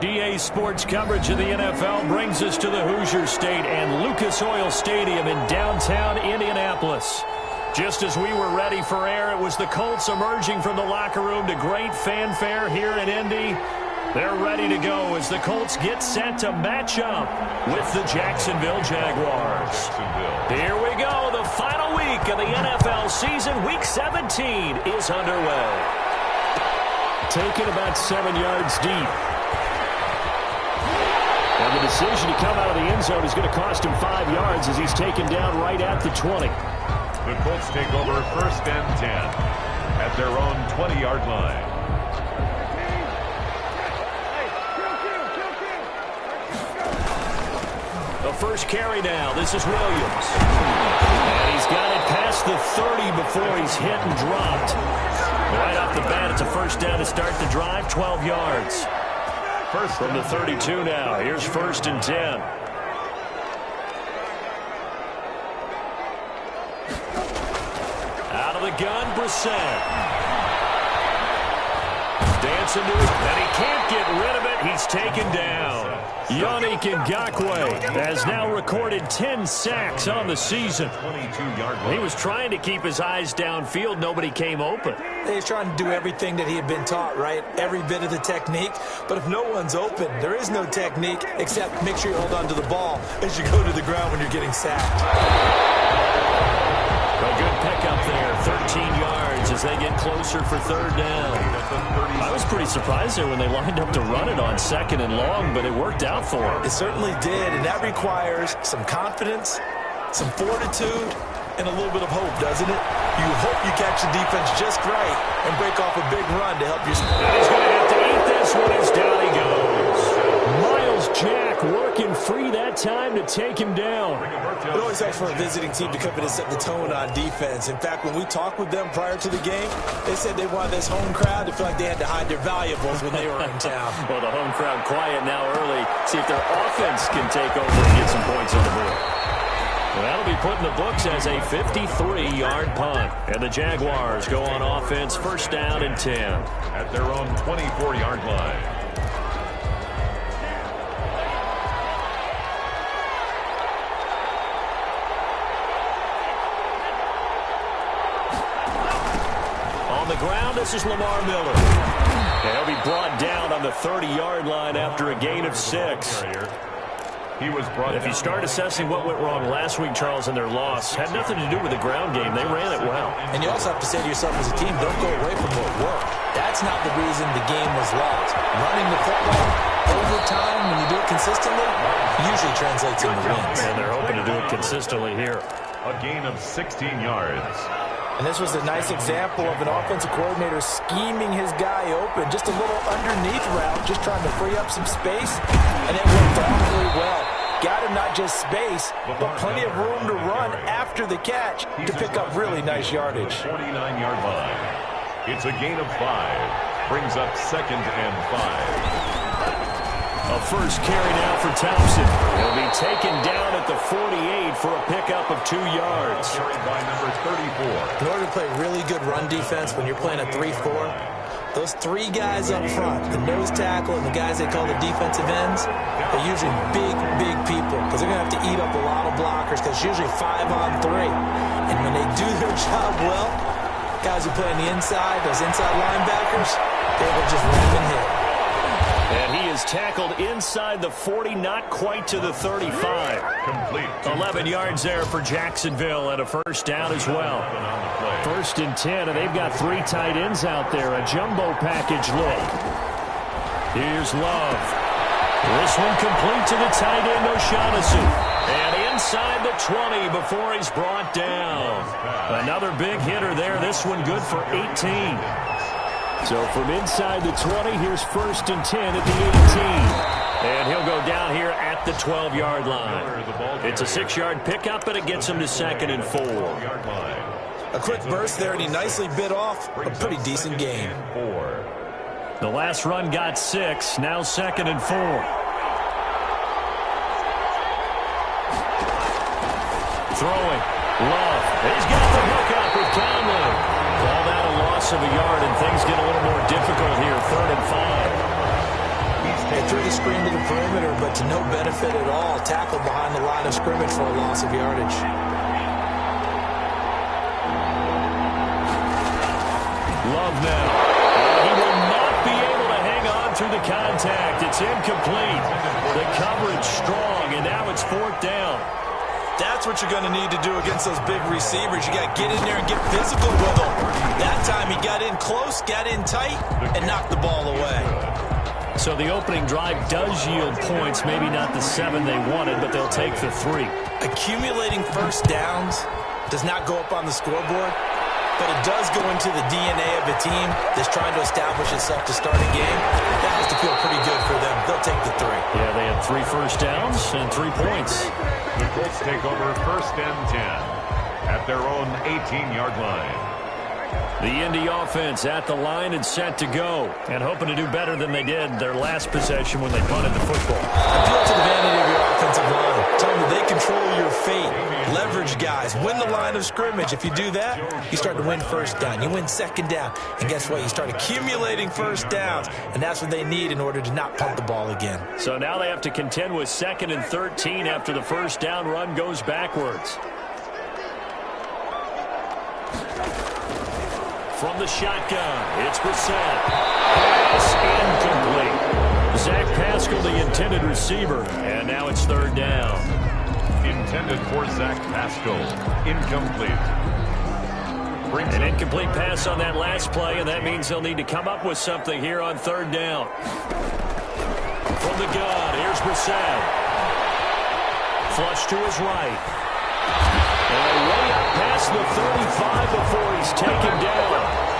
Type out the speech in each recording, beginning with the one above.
EA Sports coverage of the NFL brings us to the Hoosier State and Lucas Oil Stadium in downtown Indianapolis. Just as we were ready for air, it was the Colts emerging from the locker room to great fanfare here in Indy. They're ready to go as the Colts get set to match up with the Jacksonville Jaguars. Here we go. The final week of the NFL season, Week 17, is underway. Taken about 7 yards deep. And the decision to come out of the end zone is going to cost him 5 yards as he's taken down right at the 20. The Colts take over 1st and 10 at their own 20-yard line. The first carry now. This is Williams. And he's got it past the 30 before he's hit and dropped. Right off the bat, it's a first down to start the drive, 12 yards. First from the 32 now. Here's 1st and 10. Out of the gun, Brissett. Dancing to it, and he can't get rid of it. He's taken down. Yannick Ngakoue has now recorded 10 sacks on the season. He was trying to keep his eyes downfield. Nobody came open. He's trying to do everything that he had been taught, right? Every bit of the technique. But if no one's open, there is no technique except make sure you hold on to the ball as you go to the ground when you're getting sacked. A good pickup there, 13 yards as they get closer for 3rd down. I was pretty surprised there when they lined up to run it on 2nd and long, but it worked out for them. It certainly did, and that requires some confidence, some fortitude, and a little bit of hope, doesn't it? You hope you catch the defense just right and break off a big run to help your... And he's going to have to eat this one as down he goes. Miles Jack working free that time to take him down. It always helps for a visiting team to come in and set the tone on defense. In fact, when we talked with them prior to the game, they said they wanted this home crowd to feel like they had to hide their valuables when they were in town. Well, the home crowd quiet now early. See if their offense can take over and get some points on the board. Well, that'll be put in the books as a 53-yard punt. And the Jaguars go on offense, 1st down and 10. At their own 24-yard line. On the ground, this is Lamar Miller. And he'll be brought down on the 30-yard line after a gain of 6. If you start assessing what went wrong last week, Charles, in their loss, had nothing to do with the ground game. They ran it well. And you also have to say to yourself as a team, don't go away from what worked. That's not the reason the game was lost. Running the football over time, when you do it consistently, usually translates into wins. And they're hoping to do it consistently here. A gain of 16 yards. And this was a nice example of an offensive coordinator scheming his guy open. Just a little underneath route, just trying to free up some space. And it worked awfully well. Got him not just space, but plenty of room to run after the catch to pick up really nice yardage. 49-yard line. It's a gain of 5. Brings up 2nd and 5. A first carry now for Thompson. He'll be taken down at the 48 for a pickup of 2 yards. Carried by number 34. In order to play really good run defense when you're playing a 3-4, those 3 guys up front, the nose tackle and the guys they call the defensive ends, they're usually big people because they're going to have to eat up a lot of blockers because it's usually 5 on 3. And when they do their job well, guys who play on the inside, those inside linebackers, they will just ram and hit. And he is tackled inside the 40, not quite to the 35. Complete. 11 yards there for Jacksonville and a first down as well. 1st and 10, and they've got 3 tight ends out there. A jumbo package look. Here's Love. This one complete to the tight end, O'Shaughnessy. And inside the 20 before he's brought down. Another big hitter there. This one good for 18. So from inside the 20, here's 1st and 10 at the 18. And he'll go down here at the 12-yard line. It's a 6-yard pickup, and it gets him to 2nd and 4. A quick burst there, and he nicely bit off a pretty decent gain. The last run got 6, now 2nd and 4. Throwing. Love. He's got the hook up with Conley. Call that a loss of a yard, and things get a little more difficult here. 3rd and 5. And through the to no benefit at all. Tackled behind the line of scrimmage for a loss of yardage. Love now. He will not be able to hang on through the contact. It's incomplete. The coverage strong, and now it's 4th down. That's what you're going to need to do against those big receivers. You got to get in there and get physical with them. That time he got in close, got in tight, and knocked the ball away. So the opening drive does yield points, maybe not the 7 they wanted, but they'll take the 3. Accumulating first downs does not go up on the scoreboard, but it does go into the DNA of a team that's trying to establish itself to start a game. That has to feel pretty good for them. They'll take the 3. Yeah, they had 3 first downs and 3 points. The Colts take over 1st and 10 at their own 18-yard line. The Indy offense at the line and set to go, and hoping to do better than they did their last possession when they punted the football. Appeal to the vanity of your offensive line. Tell them they control your fate. Leverage guys. Win the line of scrimmage. If you do that, you start to win first down. You win second down. And guess what? You start accumulating first downs, and that's what they need in order to not punt the ball again. So now they have to contend with 2nd and 13 after the first down run goes backwards. From the shotgun, it's Brissett. Pass incomplete. Zach Pascal, the intended receiver, and now it's 3rd down. Intended for Zach Pascal. Incomplete. An incomplete pass on that last play, and that means they'll need to come up with something here on 3rd down. From the gun, here's Brissett. Flush to his right. And way up past the 35 before he's taken down.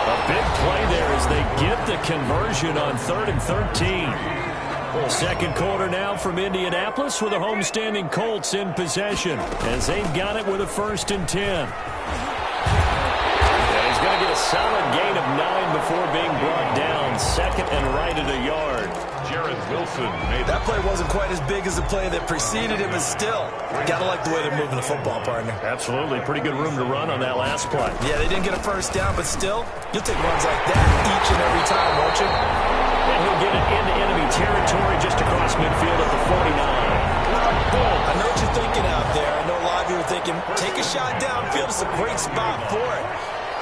A big play there as they get the conversion on 3rd and 13. Second quarter now from Indianapolis with the homestanding Colts in possession as they've got it with a 1st and 10. And he's going to get a solid gain of 9 before being brought down. 2nd and right at a yard. Jared Wilson made that play wasn't quite as big as the play that preceded it, but still, gotta like the way they're moving the football, partner. Absolutely. Pretty good room to run on that last play. Yeah, they didn't get a first down, but still, you'll take runs like that each and every time, won't you? And he'll get it into enemy territory just across midfield at the 49. I know what you're thinking out there. I know a lot of you are thinking, take a shot downfield. It's a great spot for it.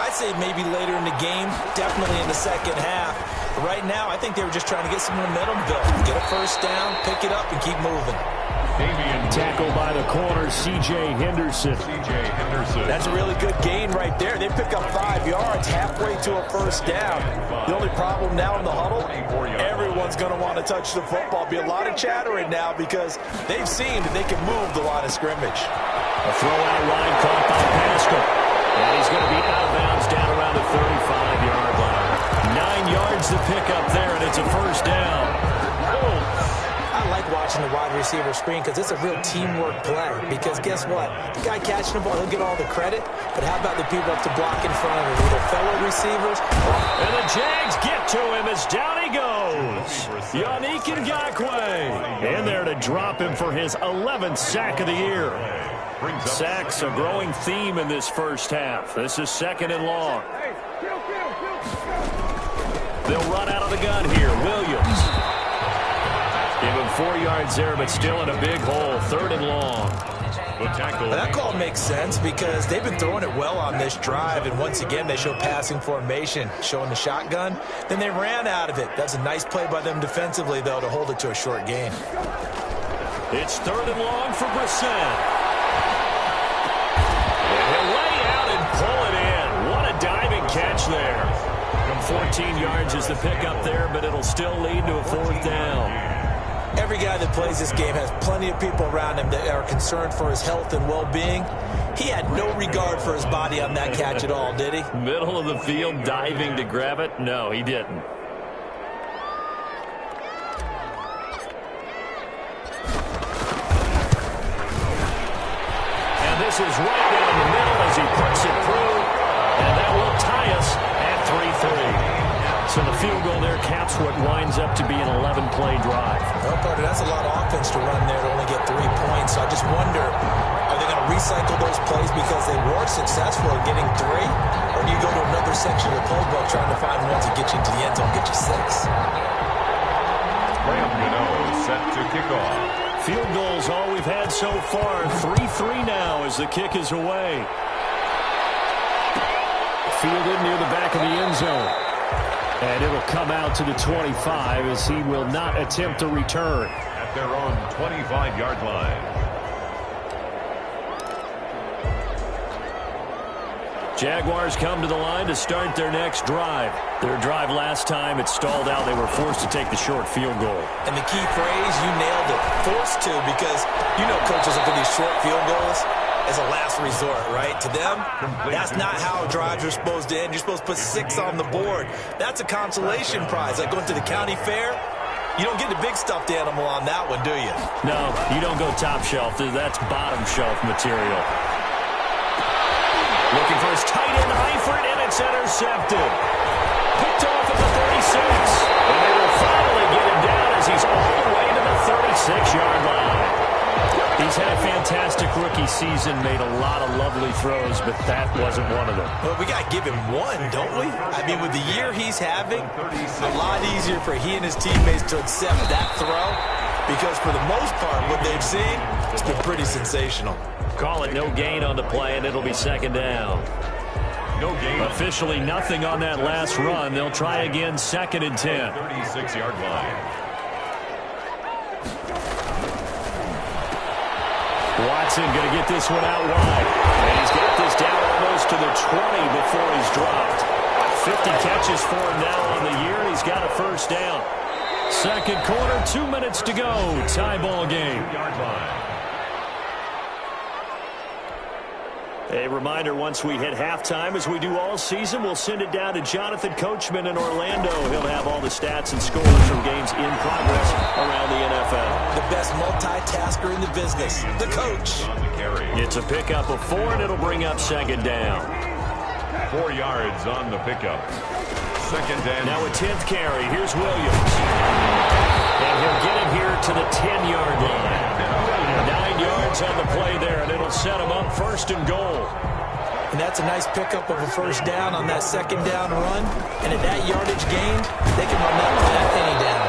I'd say maybe later in the game, definitely in the second half. But right now, I think they were just trying to get some momentum built. Get a first down, pick it up, and keep moving. Tackled by the corner, C.J. Henderson. That's a really good gain right there. They pick up 5 yards halfway to a first down. The only problem now in the huddle, everyone's going to want to touch the football. Be a lot of chattering now because they've seen that they can move the line of scrimmage. A throw out line caught by Pascal. And he's going to be out of bounds down around the 35-yard line. 9 yards to pick up there, and it's a first down. I like watching the wide receiver screen because it's a real teamwork play. Because guess what? The guy catching the ball, he'll get all the credit. But how about the people up to block in front of him? Either fellow receivers and the Jags get to him as down he goes. Yannick Ngakoue in there to drop him for his 11th sack of the year. Sacks a growing theme in this first half. This is 2nd and long. They'll run out of the gun here. Williams. Give him 4 yards there, but still in a big hole. 3rd and long. That call makes sense because they've been throwing it well on this drive, and once again they show passing formation, showing the shotgun. Then they ran out of it. That's a nice play by them defensively, though, to hold it to a short gain. It's 3rd and long for Brissett. He'll lay out and pull it in. What a diving catch there. From 14 yards is the pickup there, but it'll still lead to a 4th down. Every guy that plays this game has plenty of people around him that are concerned for his health and well-being. He had no regard for his body on that catch at all, did he? Middle of the field, diving to grab it? No, he didn't. And this is right down the middle as he puts it through. And that will tie us at 3-3. So the field goal there caps what winds up to be an 11-play drive. Well, partner, that's a lot of offense to run there to only get 3 points. So I just wonder, are they going to recycle those plays because they were successful in getting 3? Or do you go to another section of the playbook trying to find ones that get you into the end zone, get you 6? Graham Gano set to kick off. Field goal's all we've had so far. 3-3 now as the kick is away. Fielded near the back of the end zone. And it'll come out to the 25 as he will not attempt a return. At their own 25-yard line. Jaguars come to the line to start their next drive. Their drive last time, it stalled out. They were forced to take the short field goal. And the key phrase, you nailed it, forced to, because you know coaches look at these short field goals as a last resort, right? To them, that's not how drives are supposed to end. You're supposed to put 6 on the board. That's a consolation prize. Like going to the county fair, you don't get the big stuffed animal on that one, do you? No, you don't go top shelf. That's bottom shelf material. Looking for his tight end, Eifert, and it's intercepted. Picked off at the 36. And they will finally get him down as he's all the way to the 36-yard line. He's had a fantastic rookie season, made a lot of lovely throws, but that wasn't one of them. Well, we got to give him one, don't we? I mean, with the year he's having, a lot easier for he and his teammates to accept that throw, because for the most part, what they've seen, it's been pretty sensational. Call it no gain on the play, and it'll be second down. No gain. Officially nothing on that last run. They'll try again, 2nd and 10. 36-yard line. Watson going to get this one out wide. And he's got this down almost to the 20 before he's dropped. 50 catches for him now on the year, and he's got a first down. Second quarter, 2 minutes to go. Tie ball game. Yard line. A reminder, once we hit halftime, as we do all season, we'll send it down to Jonathan Coachman in Orlando. He'll have all the stats and scores from games in progress around the NFL. The best multitasker in the business, the coach. It's a pickup of 4, and it'll bring up second down. 4 yards on the pickup. Second down. Now a 10th carry. Here's Williams. And he'll get him here to the 10-yard line. 9 yards on the play there, and it'll set him up 1st and goal. And that's a nice pickup of a first down on that second down run. And at that yardage gained, they can run that any down.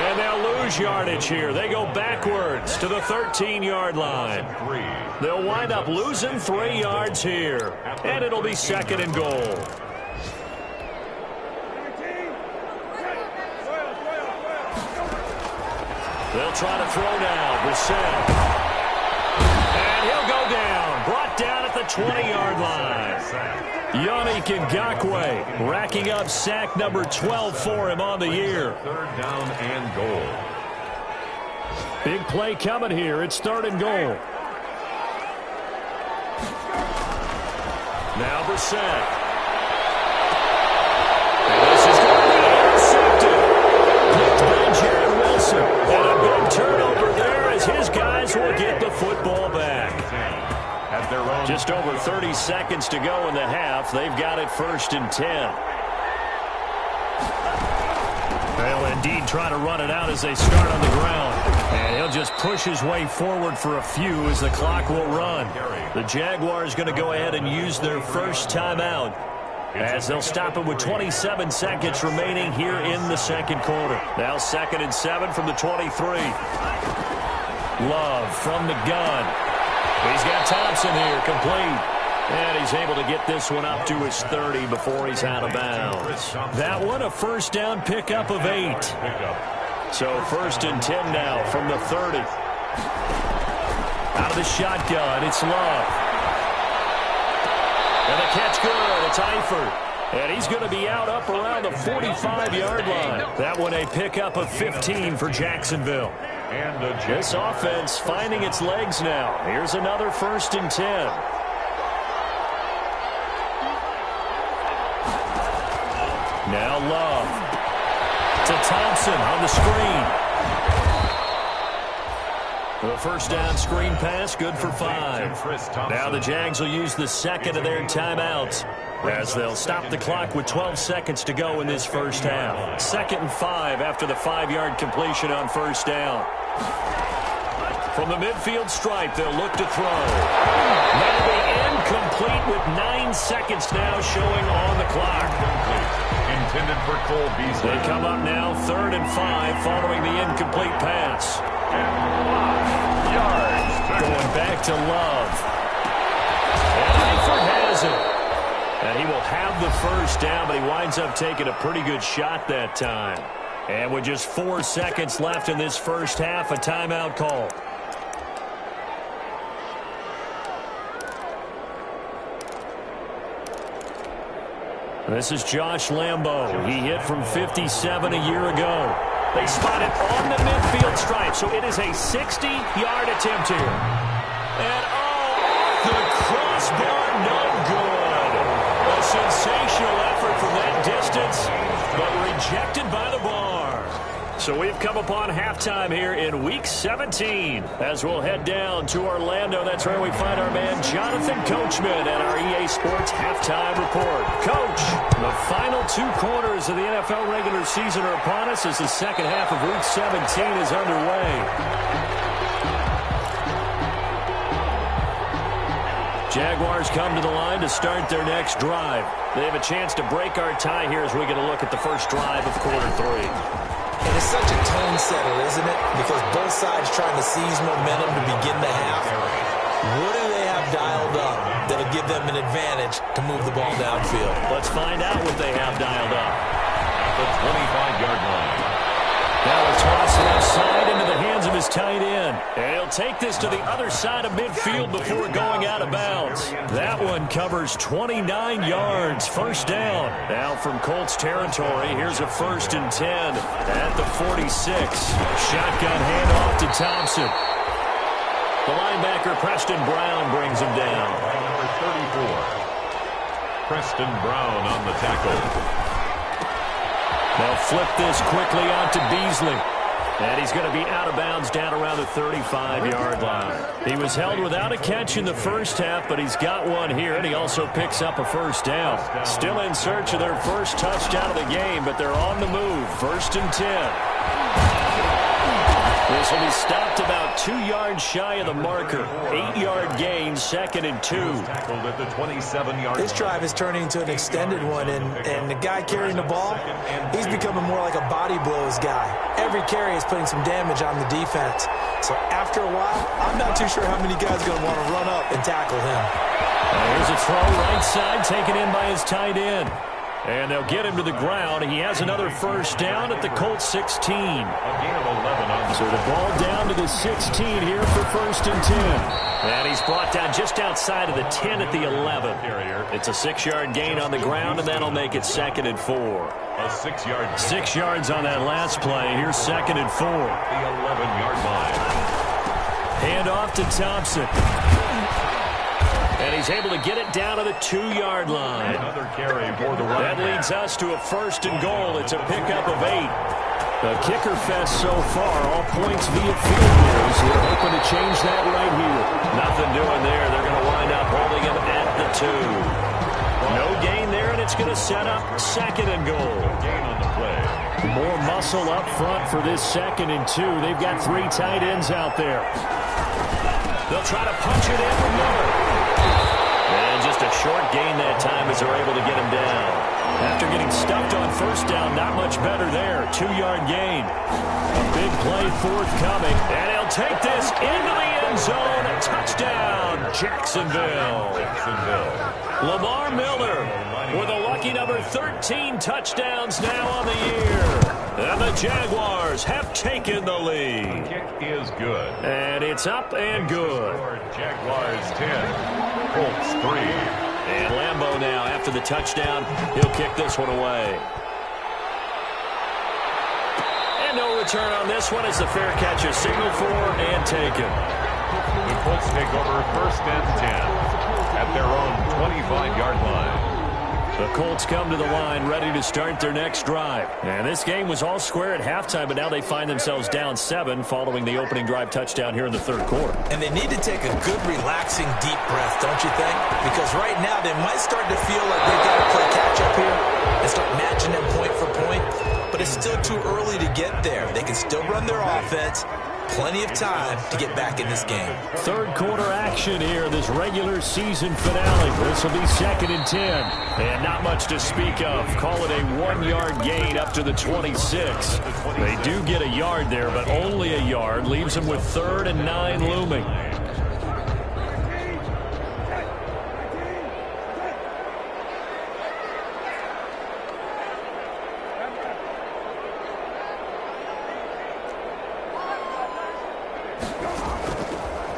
And they'll lose yardage here. They go backwards to the 13-yard line. They'll wind up losing 3 yards here. And it'll be 2nd and goal. They'll try to throw now. Brissett. And he'll go down. Brought down at the 20-yard line. Yannick Ngakoue racking up sack number 12 for him on the year. 3rd down and goal. Big play coming here. It's 3rd and goal. Now Brissett. And this is going to be intercepted. Picked by Jared Wilson. And a big turnover there as his guys will get the football back. At their own. Just over 30 seconds to go in the half. They've got it 1st and 10. They'll indeed try to run it out as they start on the ground. And he'll just push his way forward for a few as the clock will run. The Jaguars going to go ahead and use their first timeout as they'll stop it with 27 seconds remaining here in the second quarter. Now 2nd and 7 from the 23. Love from the gun. He's got Thompson here, complete. And he's able to get this one up to his 30 before he's out of bounds. That one, a first down pickup of 8. So 1st and 10 now from the 30. Out of the shotgun, it's Love. And the catch good, it's Eifert. And he's going to be out up around the 45-yard line. That one a pickup of 15 for Jacksonville. And this offense finding its legs now. Here's another 1st and 10. Now Love to Thompson on the screen. The first down screen pass, good for 5. Now the Jags will use the second of their timeouts as they'll stop the clock with 12 seconds to go in this first half. 2nd and 5 after the 5-yard completion on first down. From the midfield stripe, they'll look to throw. That'll be incomplete with 9 seconds now showing on the clock. intended for Cole Beasley. They come up now 3rd and 5 following the incomplete pass. Going back to Love. And Eifert has it. And he will have the first down, but he winds up taking a pretty good shot that time. And with just 4 seconds left in this first half, a timeout call. This is Josh Lambo. He hit from 57 a year ago. They spot it on the midfield stripe, so it is a 60-yard attempt here. And, oh, the crossbar, no good. A sensational effort from that distance, but rejected by the bar. So we've come upon halftime here in Week 17 as we'll head down to Orlando. That's where we find our man Jonathan Coachman at our EA Sports Halftime Report. Coach, the final 2 quarters of the NFL regular season are upon us as the second half of Week 17 is underway. Jaguars come to the line to start their next drive. They have a chance to break our tie here as we get a look at the first drive of quarter 3. And it's such a tone setter, isn't it? Because both sides trying to seize momentum to begin the half. What do they have dialed up that'll give them an advantage to move the ball downfield? Let's find out what they have dialed up. The 25-yard line. Now he'll toss it outside into the hands of his tight end. And he'll take this to the other side of midfield before going out of bounds. That one covers 29 yards. First down. Now from Colts territory, here's a 1st and 10 at the 46. Shotgun handoff to Thompson. The linebacker, Preston Brown, brings him down. Number 34. Preston Brown on the tackle. They'll flip this quickly out to Beasley. And he's going to be out of bounds down around the 35-yard line. He was held without a catch in the first half, but he's got one here, and he also picks up a first down. Still in search of their first touchdown of the game, but they're on the move. 1st and 10. This will be stopped about 2 yards shy of the marker. 8-yard gain, 2nd and 2. Tackled at the 27-yard line. This drive is turning into an extended one, and the guy carrying the ball, he's becoming more like a body blows guy. Every carry is putting some damage on the defense. So after a while, I'm not too sure how many guys are going to want to run up and tackle him. There's a throw right side taken in by his tight end. And they'll get him to the ground. He has another first down at the Colts 16. A gain of 11 on So the ball down to the 16 here for 1st and 10. And he's brought down just outside of the 10 at the 11. It's a 6-yard gain on the ground, and that'll make it 2nd and 4. A 6-yard gain. 6 yards on that last play. Here's 2nd and 4. The 11-yard line. Hand off to Thompson. And he's able to get it down to the 2-yard line. Another carry for the running That leads us to a 1st and goal. It's a pickup of 8. The kicker fest so far, all points via field goals. They're hoping to change that right here. Nothing doing there. They're going to wind up holding him at the 2. No gain there, and it's going to set up 2nd and goal. gain on the play. More muscle up front for this 2nd and 2. They've got 3 tight ends out there. They'll try to punch it in with Miller. And just a short gain that time as they're able to get him down. After getting stuffed on first down, not much better there. 2-yard gain. A big play forthcoming. And he'll take this into the end zone. A touchdown, Jacksonville. Lamar Miller with a lucky number 13 touchdowns now on the year. And the Jaguars have taken the lead. Kick is good. And it's up and good. Jaguars 10, Colts 3. And Lambo now, after the touchdown, he'll kick this one away. And no return on this one as the fair catch is signaled for and taken. The Colts take over 1st and 10 at their own 25-yard line. The Colts come to the line ready to start their next drive. And this game was all square at halftime, but now they find themselves down 7 following the opening drive touchdown here in the 3rd quarter. And they need to take a good, relaxing, deep breath, don't you think? Because right now they might start to feel like they've got to play catch-up here and start matching them point for point. But it's still too early to get there. They can still run their offense. plenty of time to get back in this game. Third quarter action here, this regular season finale. This will be 2nd and 10. And not much to speak of. Call it a 1-yard gain up to the 26. They do get a yard there, but only a yard. Leaves them with 3rd and 9 looming.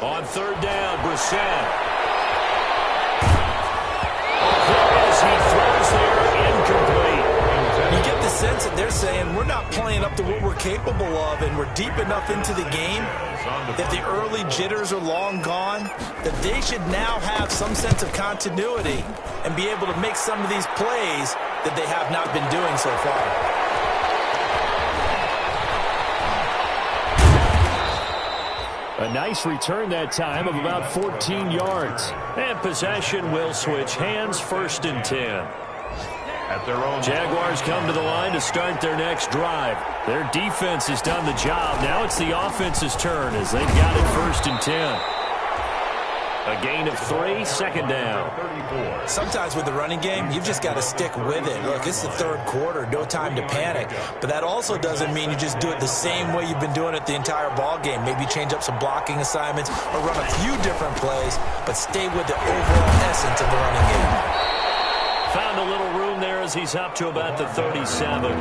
On 3rd down, Brissett. As he throws there, incomplete. You get the sense that they're saying we're not playing up to what we're capable of, and we're deep enough into the game that the early jitters are long gone, that they should now have some sense of continuity and be able to make some of these plays that they have not been doing so far. A nice return that time of about 14 yards. And possession will switch hands, 1st and 10. At their own Jaguars come to the line to start their next drive. Their defense has done the job. Now it's the offense's turn as they've got it 1st and 10. A gain of 3, 2nd down. Sometimes with the running game, you've just got to stick with it. Look, it's the 3rd quarter, no time to panic. But that also doesn't mean you just do it the same way you've been doing it the entire ball game. Maybe change up some blocking assignments or run a few different plays, but stay with the overall essence of the running game. Found a little room there as he's up to about the 37.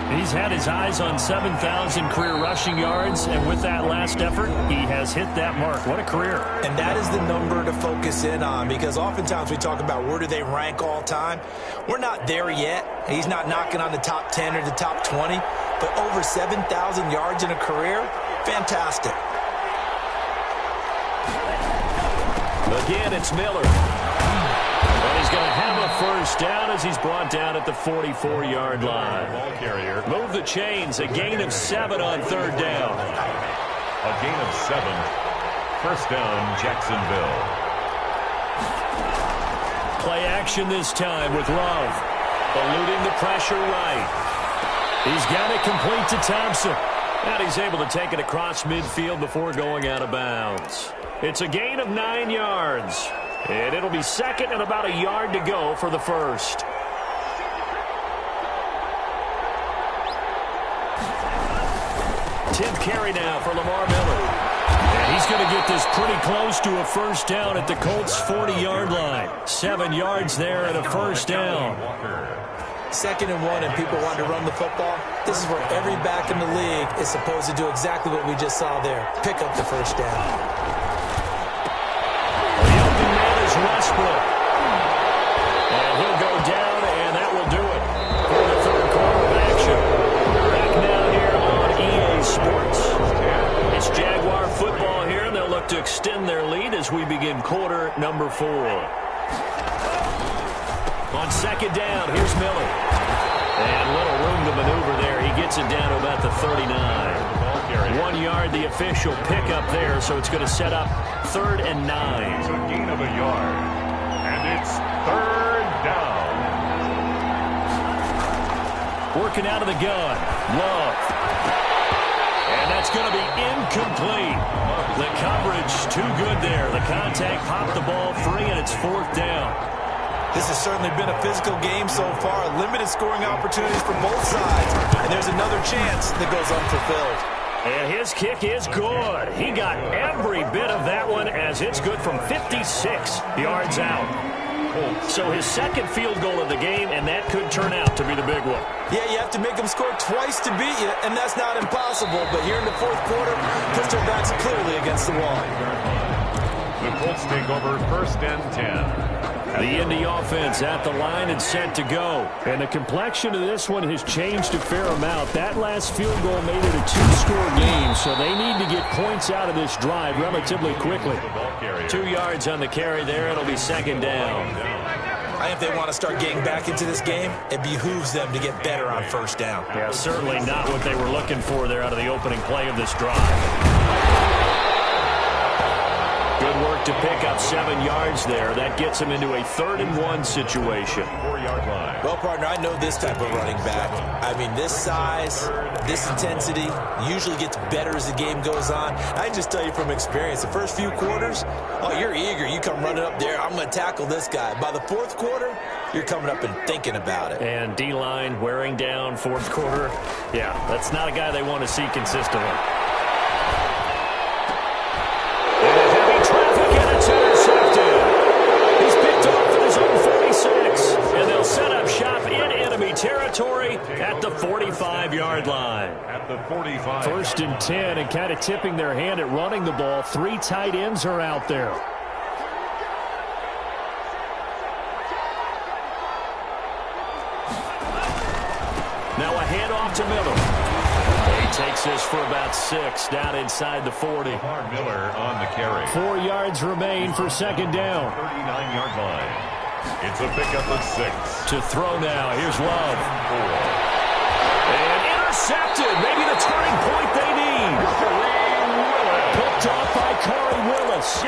He's had his eyes on 7,000 career rushing yards, and with that last effort, he has hit that mark. What a career. And that is the number to focus in on, because oftentimes we talk about where do they rank all time. We're not there yet. He's not knocking on the top 10 or the top 20, but over 7,000 yards in a career, fantastic. Again, it's Miller. And he's going to have a 1st down as he's brought down at the 44-yard line. Move the chains. A gain of 7 on 3rd down. A gain of 7. 1st down, Jacksonville. Play action this time with Love. Eluding the pressure right. He's got it complete to Thompson. And he's able to take it across midfield before going out of bounds. It's a gain of 9 yards. And it'll be 2nd and about a yard to go for the 1st. Tenth carry now for Lamar Miller. And he's going to get this pretty close to a 1st down at the Colts' 40-yard line. 7 yards there and a 1st down. 2nd and 1 and people want to run the football. This is where every back in the league is supposed to do exactly what we just saw there. Pick up the 1st down. Westbrook. And he'll go down, and that will do it for the 3rd quarter of action. Back now here on EA Sports. It's Jaguar football here, and they'll look to extend their lead as we begin quarter number 4. On 2nd down, here's Miller. And little room to maneuver there. He gets it down to about the 39. 1 yard, the official pickup there, so it's going to set up 3rd and 9. It's a gain of a yard, and it's 3rd down. Working out of the gun, Love. And that's going to be incomplete. The coverage too good there. The contact popped the ball free, and it's 4th down. This has certainly been a physical game so far. Limited scoring opportunities for both sides, and there's another chance that goes unfulfilled. And his kick is good. He got every bit of that one as it's good from 56 yards out. So his 2nd field goal of the game, and that could turn out to be the big one. Yeah, you have to make them score twice to beat you, and that's not impossible. But here in the 4th quarter, puts their backs clearly against the wall. The Colts take over 1st and 10. The Indy offense at the line and set to go. And the complexion of this one has changed a fair amount. That last field goal made it a 2-score game, so they need to get points out of this drive relatively quickly. 2 yards on the carry there. It'll be 2nd down. I think if they want to start getting back into this game, it behooves them to get better on 1st down. Yeah, certainly not what they were looking for there out of the opening play of this drive. Good work to pick up 7 yards there. That gets him into a 3rd-and-1 situation. 4-yard line. Well, partner, I know this type of running back. I mean, this size, this intensity usually gets better as the game goes on. I can just tell you from experience, the first few quarters, oh, you're eager. You come running up there, I'm going to tackle this guy. By the 4th quarter, you're coming up and thinking about it. And D-line wearing down 4th quarter. Yeah, that's not a guy they want to see consistently. And heavy traffic, and it's intercepted. He's picked off at his own 46. And they'll set up shop in enemy territory at the 45-yard line. At the 45. 1st and 10, and kind of tipping their hand at running the ball. 3 tight ends are out there. Now a handoff to Miller. He takes this for about 6 down inside the 40. Miller on the carry. 4 yards remain for 2nd down. 39-yard line. It's a pickup of 6. To throw now. Here's Love. And intercepted. Maybe the turning point they need. Picked off by Corey Willis.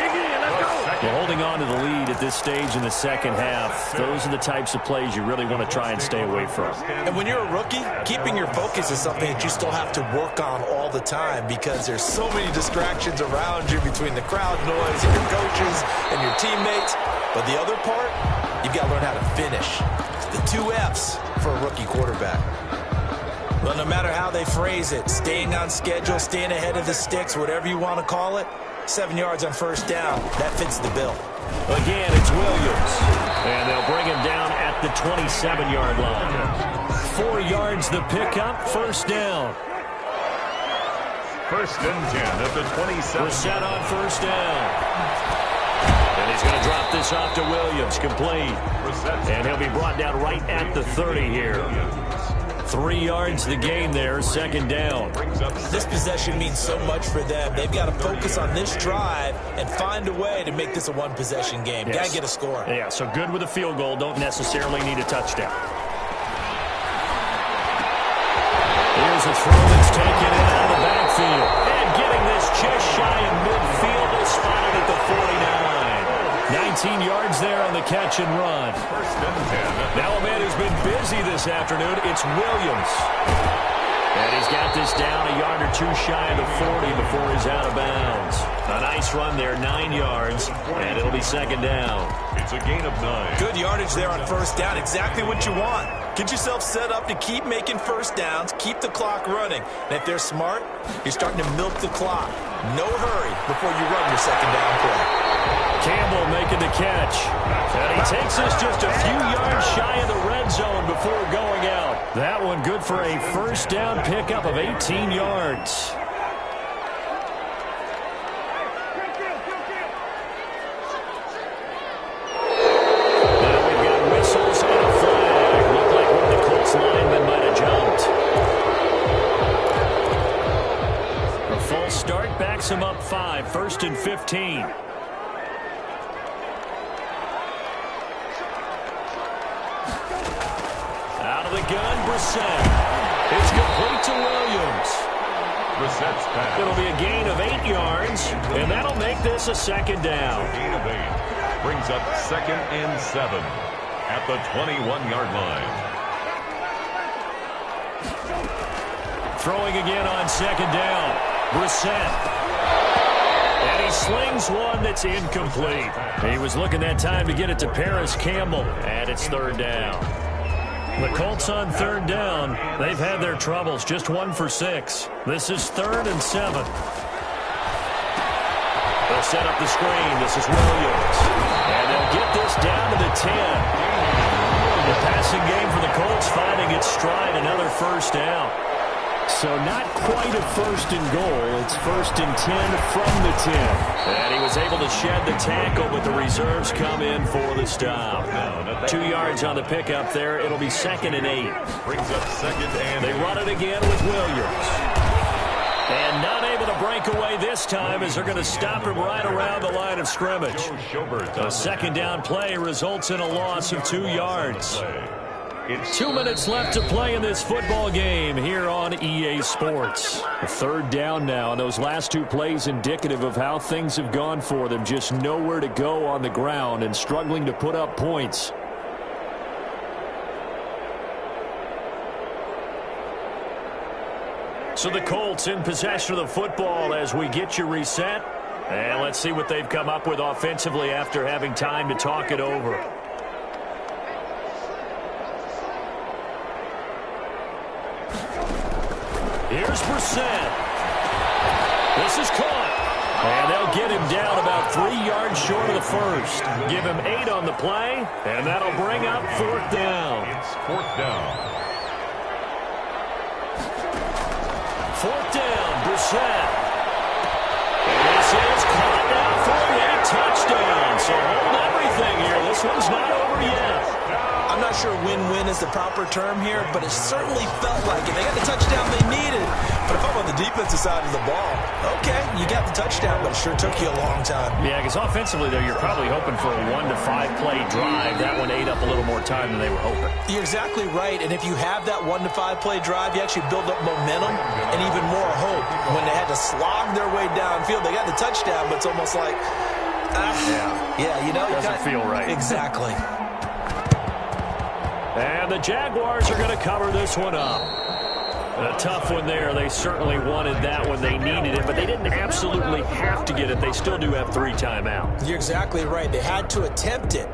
Well, holding on to the lead at this stage in the 2nd half, those are the types of plays you really want to try and stay away from. And when you're a rookie, keeping your focus is something that you still have to work on all the time because there's so many distractions around you between the crowd noise and your coaches and your teammates. But the other part, you've got to learn how to finish. The 2 F's for a rookie quarterback. Well, no matter how they phrase it, staying on schedule, staying ahead of the sticks, whatever you want to call it, 7 yards on 1st down, that fits the bill. Again, it's Williams. And they'll bring him down at the 27-yard line. 4 yards the pickup, 1st down. 1st and 10 at the 27. We're set on 1st down. And he's going to drop this off to Williams, complete. And he'll be brought down right at the 30 here. 3 yards the gain there, 2nd down. This possession means so much for them. They've got to focus on this drive and find a way to make this a 1-possession game. Yes. Got to get a score. Yeah, so good with a field goal. Don't necessarily need a touchdown. Here's a throw that's taken in out of the backfield. And getting this just shy of midfield. Is spotted at the 49. 19 yards there on the catch and run. 1st and 10. Now a man who's been busy this afternoon, it's Williams. And he's got this down a yard or 2 shy of the 40 before he's out of bounds. A nice run there, 9 yards, and it'll be 2nd down. It's a gain of 9. Good yardage there on 1st down, exactly what you want. Get yourself set up to keep making 1st downs, keep the clock running. And if they're smart, you're starting to milk the clock. No hurry before you run your 2nd down play. Campbell making the catch. And he takes this just a few yards shy of the red zone before going out. That one good for a 1st down pickup of 18 yards. Now we've got whistles and a flag. Looked like one of the Colts linemen might have jumped. A false start backs him up 5, 1st and 15. The gun, Brissett. It's complete to Williams. Brissett's pass. It'll be a gain of 8 yards, and that'll make this a 2nd down. Gain of 8 brings up 2nd and 7 at the 21-yard line. Throwing again on 2nd down. Brissett. And he slings one that's incomplete. He was looking that time to get it to Paris Campbell, and it's 3rd down. The Colts on 3rd down. They've had their troubles. Just 1 for 6. This is 3rd and 7. They'll set up the screen. This is Williams. And they'll get this down to the 10. The passing game for the Colts finding its stride. Another 1st down. So not quite a 1st and goal. It's 1st and 10 from the 10. And he was able to shed the tackle, but the reserves come in for the stop. 2 yards on the pickup there. It'll be 2nd and 8. Brings up 2nd and They run it again with Williams. And not able to break away this time as they're going to stop him right around the line of scrimmage. A 2nd down play results in a loss of 2 yards. It's 2 minutes left to play in this football game here on EA Sports. A third down now, and those last two plays indicative of how things have gone for them. Just nowhere to go on the ground and struggling to put up points. So the Colts in possession of the football as we get you reset. And let's see what they've come up with offensively after having time to talk it over. Here's Brissett. This is caught. And they'll get him down about 3 yards short of the first. Give him 8 on the play, and that'll bring up 4th down. It's 4th down. 4th down, Brissett. This is caught now for a touchdown. So hold everything here. This one's not over yet. I'm not sure win-win is the proper term here, but it certainly felt like it. They got the touchdown they needed. But if I'm on the defensive side of the ball, okay, you got the touchdown, but it sure took you a long time. Yeah, because offensively, though, you're probably hoping for a 1 to 5 play drive. That one ate up a little more time than they were hoping. You're exactly right, and if you have that 1 to 5 play drive, you actually build up momentum and even more hope. When they had to slog their way downfield, they got the touchdown, but it's almost like, you know. Doesn't feel right. Exactly. And the Jaguars are going to cover this one up. A tough one there. They certainly wanted that one. They needed it, but they didn't absolutely have to get it. They still do have 3 timeouts. You're exactly right. They had to attempt it.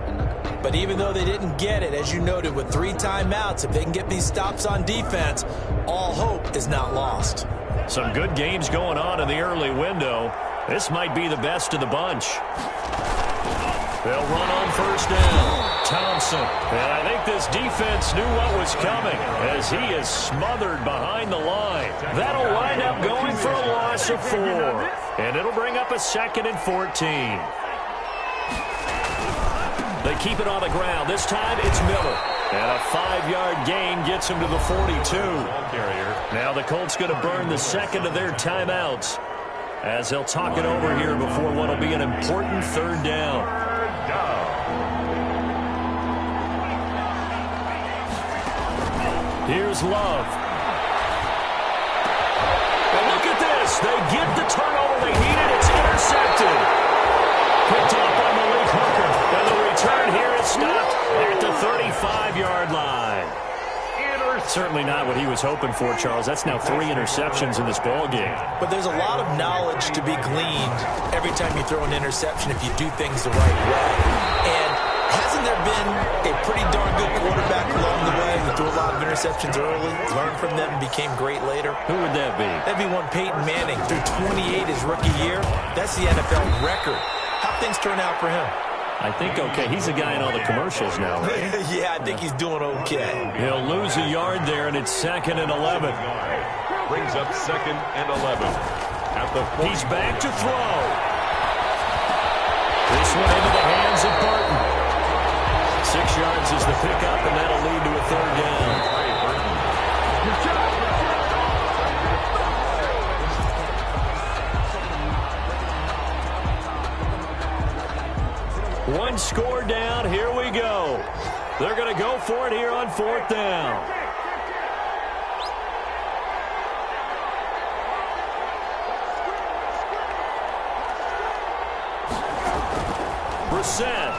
But even though they didn't get it, as you noted, with 3 timeouts, if they can get these stops on defense, all hope is not lost. Some good games going on in the early window. This might be the best of the bunch. They'll run on 1st down. Thompson. And I think this defense knew what was coming as he is smothered behind the line. That'll wind up going for a loss of 4. And it'll bring up a 2nd and 14. They keep it on the ground. This time it's Miller. And a 5-yard gain gets him to the 42. Now the Colts going to burn the 2nd of their timeouts as they'll talk it over here before what will be an important 3rd down. Here's Love. And look at this. They get the turnover they needed. It's intercepted. Picked up by Malik Hooker. And the return here is stopped at the 35-yard line. Certainly not what he was hoping for, Charles. That's now 3 interceptions in this ball game. But there's a lot of knowledge to be gleaned every time you throw an interception if you do things the right way. And hasn't there been a pretty darn good quarterback along the way who threw a lot of interceptions early, learned from them, and became great later? Who would that be? That'd be one Peyton Manning. Threw 28 his rookie year. That's the NFL record. How things turn out for him? I think okay. He's a guy in all the commercials now, right? Yeah, I think he's doing okay. He'll lose a yard there, and it's 2nd and 11. Brings up 2nd and 11. At the 40. He's back to throw. This one into the hands of Barton. 6 yards is the pickup, and that'll lead to a 3rd down. One score down. Here we go. They're going to go for it here on 4th down. Brissett.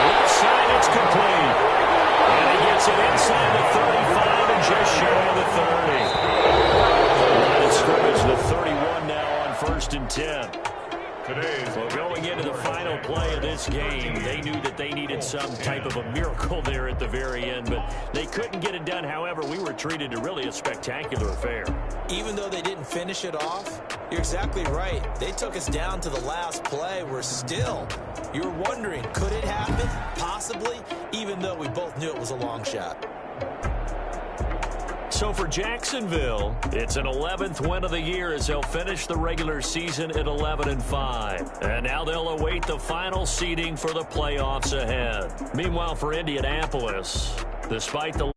Left side, it's complete. And he gets it inside the 35 and just shy of the 30. Line of scrimmage, the 31 now on 1st and 10. Well, going into the final play of this game, they knew that they needed some type of a miracle there at the very end, but they couldn't get it done. However, we were treated to really a spectacular affair. Even though they didn't finish it off, you're exactly right. They took us down to the last play. We're still, you're wondering, could it happen? Possibly, even though we both knew it was a long shot. So for Jacksonville, it's an 11th win of the year as they'll finish the regular season at 11-5. And now they'll await the final seeding for the playoffs ahead. Meanwhile, for Indianapolis, despite the